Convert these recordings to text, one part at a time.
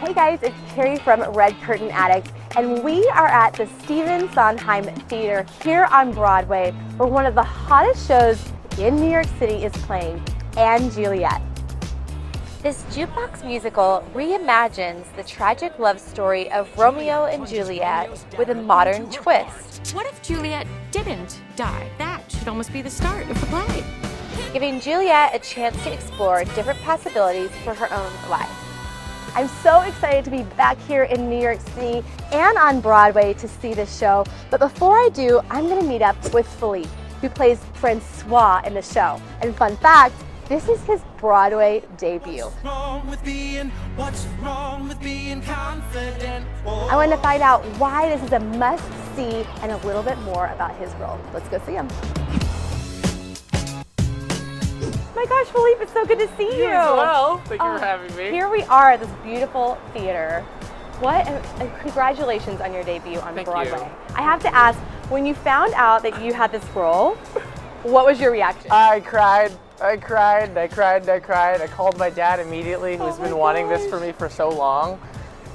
Hey guys, it's Carrie from Red Curtain Addicts, and we are at the Stephen Sondheim Theater here on Broadway, where one of the hottest shows in New York City is playing, and Juliet. This jukebox musical reimagines the tragic love story of Romeo and Juliet with a modern twist. What if Juliet didn't die? That should almost be the start of the play. Giving Juliet a chance to explore different possibilities for her own life. I'm so excited to be back here in New York City and on Broadway to see this show. But before I do, I'm going to meet up with Philippe, who plays Francois in the show. And fun fact, this is his Broadway debut. What's wrong with being confident? I want to find out why this is a must-see and a little bit more about his role. Let's go see him. Oh my gosh, Philippe, it's so good to see you. You as well. Thank you for having me. Here we are at this beautiful theater. What, and congratulations on your debut on Broadway. You. I have to ask, when you found out that you had this role, what was your reaction? I cried. I called my dad immediately, who's been wanting this for me for so long.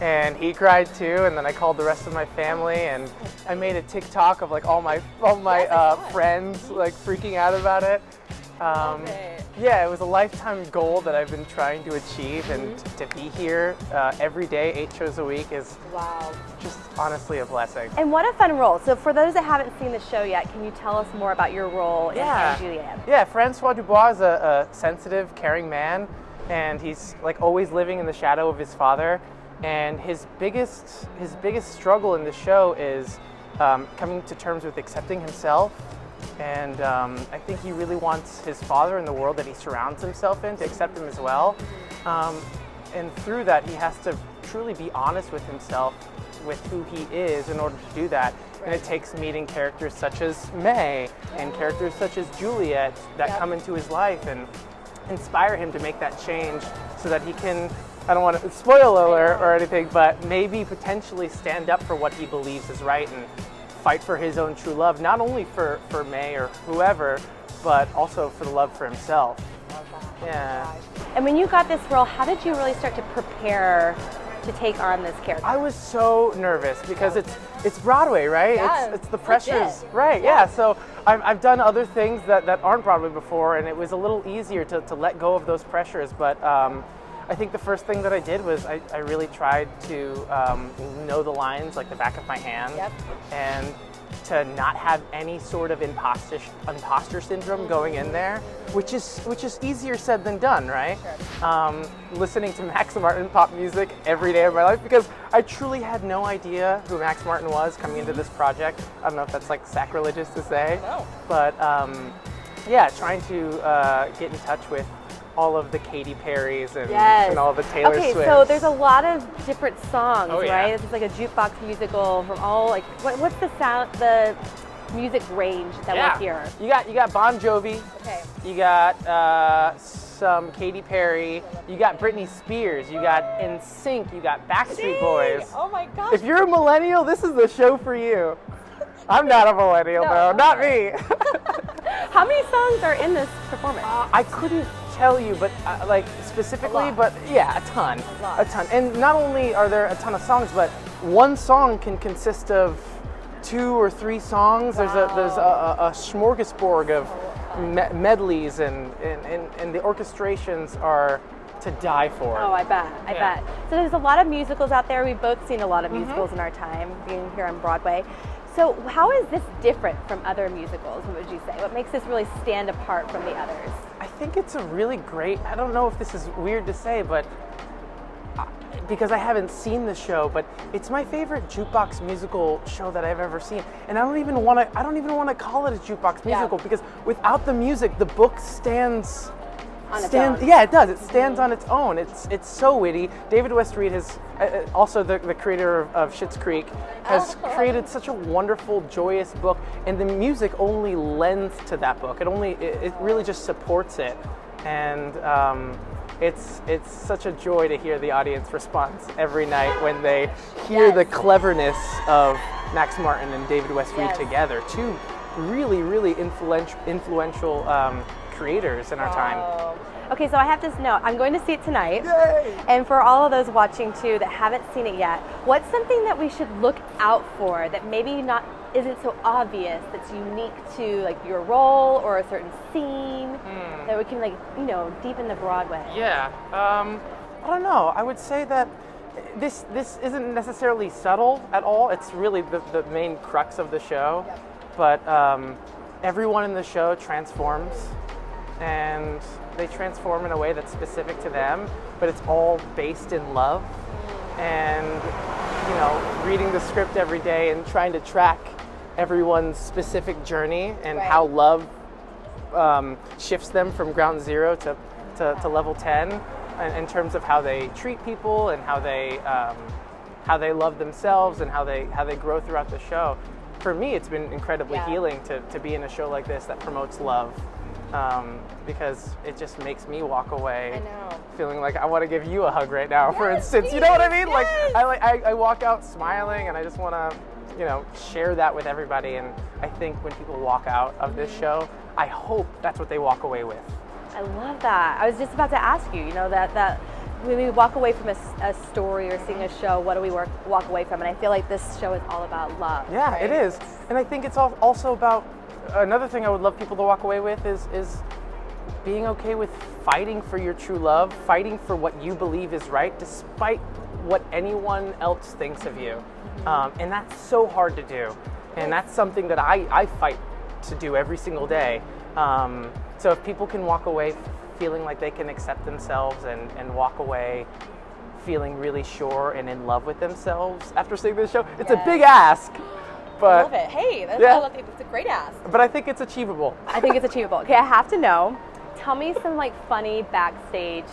And he cried too, and then I called the rest of my family, and I made a TikTok of like all my friends like freaking out about it. Yeah, it was a lifetime goal that I've been trying to achieve, and to be here every day, 8 shows a week is just honestly a blessing. And what a fun role. So for those that haven't seen the show yet, can you tell us more about your role in Juliet? Yeah, Francois Dubois is a sensitive, caring man, and he's like always living in the shadow of his father. And his biggest struggle in the show is coming to terms with accepting himself. And I think he really wants his father and the world that he surrounds himself in to accept him as well. And through that, he has to truly be honest with himself, with who he is in order to do that. And it takes meeting characters such as May and characters such as Juliet that come into his life and inspire him to make that change so that he can, I don't want to spoil alert or anything, but maybe potentially stand up for what he believes is right and fight for his own true love, not only for May or whoever, but also for the love for himself. Yeah. And when you got this role, how did you really start to prepare to take on this character? I was so nervous because it's Broadway, right? Yeah, it's the pressures, right? Yeah. So I've done other things that aren't Broadway before, and it was a little easier to let go of those pressures. But I think the first thing that I did was I really tried to know the lines like the back of my hand, and to not have any sort of imposter syndrome going in there, which is easier said than done, right? Sure. Listening to Max Martin pop music every day of my life, because I truly had no idea who Max Martin was coming into this project. I don't know if that's like sacrilegious to say, but yeah, trying to get in touch with all of the Katy Perrys and all the Taylor Swifts. Okay, so there's a lot of different songs, right? This is like a jukebox musical from all like what's the music range that we'll hear? You got Bon Jovi. Okay. You got some Katy Perry. You got Britney Spears. You got NSYNC. You got Backstreet Boys. Oh my gosh! If you're a millennial, this is the show for you. I'm not a millennial though, not me. How many songs are in this performance? I couldn't tell you, but like specifically, but yeah, a ton. And not only are there a ton of songs, but one song can consist of 2 or 3 songs. There's a smorgasbord of medleys, and the orchestrations are to die for. Oh, I bet. So there's a lot of musicals out there. We've both seen a lot of musicals in our time being here on Broadway. So how is this different from other musicals, what would you say? What makes this really stand apart from the others? I think it's a really great, I don't know if this is weird to say, but because I haven't seen the show, but it's my favorite jukebox musical show that I've ever seen. And I don't even want to call it a jukebox musical, because without the music, the book stands on its own. Yeah, it does. It stands on its own. It's so witty. David West Reed has also the creator of Schitt's Creek has created such a wonderful, joyous book, and the music only lends to that book. It really just supports it, and it's such a joy to hear the audience response every night when they hear the cleverness of Max Martin and David West Reed together. Two really influential creators in our time. Okay, so I have to know, I'm going to see it tonight. Yay! And for all of those watching too that haven't seen it yet, what's something that we should look out for that maybe not isn't so obvious that's unique to like your role or a certain scene that we can like, deepen the Broadway? Yeah. I don't know. I would say that this isn't necessarily subtle at all. It's really the main crux of the show. Yep. But everyone in the show transforms, and they transform in a way that's specific to them, but it's all based in love. And, reading the script every day and trying to track everyone's specific journey and how love shifts them from ground zero to level 10 in terms of how they treat people and how they love themselves and how they grow throughout the show. For me, it's been incredibly healing to be in a show like this that promotes love, because it just makes me walk away feeling like I want to give you a hug right now, for instance. You know what I mean? Yes. Like I walk out smiling, and I just want to share that with everybody. And I think when people walk out of this show, I hope that's what they walk away with. I love that. I was just about to ask you, that when we walk away from a story or seeing a show, what do we walk away from? And I feel like this show is all about love. Yeah, right? it is. And I think it's also about, another thing I would love people to walk away with is being okay with fighting for your true love, fighting for what you believe is right, despite what anyone else thinks of you. And that's so hard to do. And that's something that I fight to do every single day. So if people can walk away feeling like they can accept themselves and walk away feeling really sure and in love with themselves after seeing this show, it's a big ask. But I love it. Hey, I love it. It's a great ask. But I think it's achievable. I think it's achievable. Okay, I have to know. Tell me some funny backstage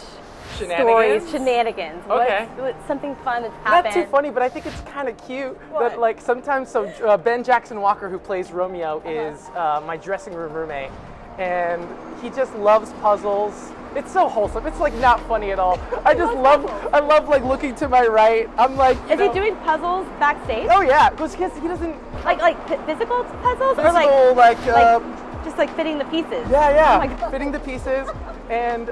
Shenanigans? shenanigans. Okay. What's something fun that's happened? Not too funny, but I think it's kind of cute What? that sometimes, Ben Jackson Walker, who plays Romeo, is my dressing room roommate, and he just loves puzzles. It's so wholesome. It's not funny at all. I love looking to my right. I'm Is he doing puzzles backstage? Oh yeah, because he doesn't Physical puzzles or just fitting the pieces? Yeah. Oh my God. Fitting the pieces, and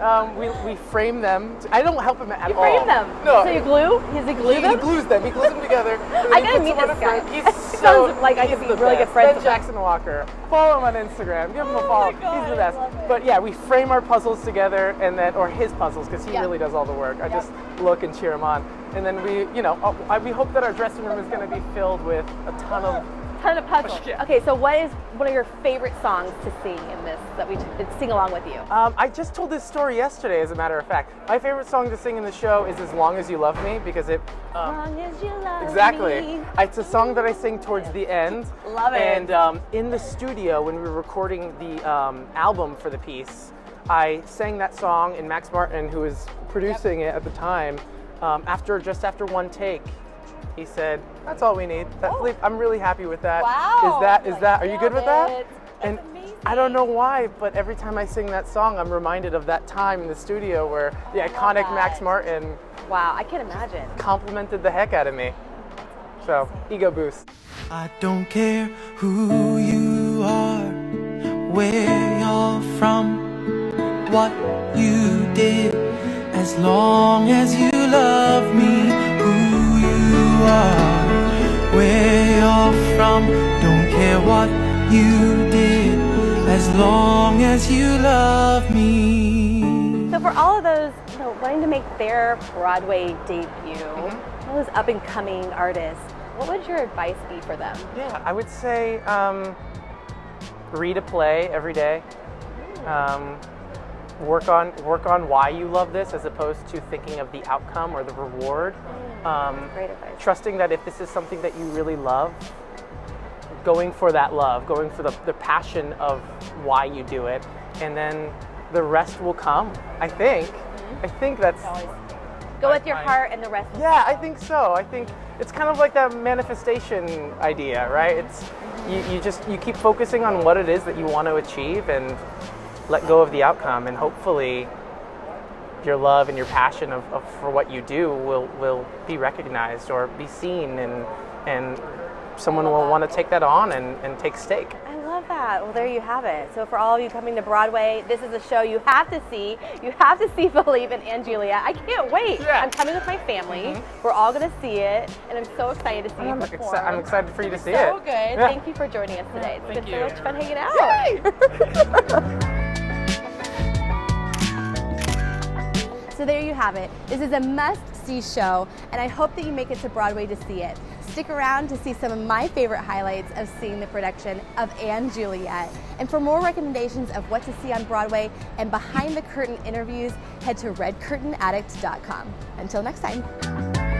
we frame them. I don't help him at all. You frame them? No. So you glue? Does he glue them? He glues them. He glues them together. I gotta meet this guy. He's Sounds like I could be really good friends Ben with him. Jackson Walker. Follow him on Instagram. Give him a follow. God, He's the I best. love it. But yeah, we frame our puzzles together, and then, or his puzzles, because he really does all the work. I just look and cheer him on, and then we hope that our dressing room is going to be filled with a ton of puzzles. Yeah. Okay, so what is one of your favorite songs to sing in this that we sing along with you? I just told this story yesterday, as a matter of fact. My favorite song to sing in the show is "As Long as You Love Me" because it. As long as you love Exactly. me. It's a song that I sing towards the end. Love it. And in the studio, when we were recording the album for the piece, I sang that song, and Max Martin, who was producing it at the time, just after one take, he said, "That's all we need." Philippe, I'm really happy with that. Wow. Is that? Are you good with that? That's And amazing. I don't know why, but every time I sing that song, I'm reminded of that time in the studio where the iconic that. Max Martin Wow, I can imagine. complimented the heck out of me. So, ego boost. I don't care who you are, where you're from, what you did, as long as you love me. Who you are, where you're from, don't care what you did, as long as you love me. So for all of those wanting to make their Broadway debut, all those up and coming artists, what would your advice be for them? Yeah, I would say read a play every day. Work on why you love this as opposed to thinking of the outcome or the reward. Great advice. Trusting that if this is something that you really love, going for that love, going for the passion of why you do it, and then the rest will come. I think that's. Go with your heart and the rest. Yeah, I think so. I think it's kind of like that manifestation idea, right? It's you keep focusing on what it is that you want to achieve and let go of the outcome, and hopefully your love and your passion for what you do will be recognized or be seen, and someone will want to take that on and take stake. I love love that. Well, there you have it. So for all of you coming to Broadway, this is a show you have to see. You have to see Philippe and Juliet. I can't wait. Yeah. I'm coming with my family. We're all going to see it, and I'm so excited to see you perform. I'm excited for you to see So it. good. Yeah. Thank you for joining us today. It's been Thank so you. much fun hanging out. So there you have it. This is a must-see show, and I hope that you make it to Broadway to see it. Stick around to see some of my favorite highlights of seeing the production of & Juliet. And for more recommendations of what to see on Broadway and behind the curtain interviews, head to redcurtainaddict.com. Until next time.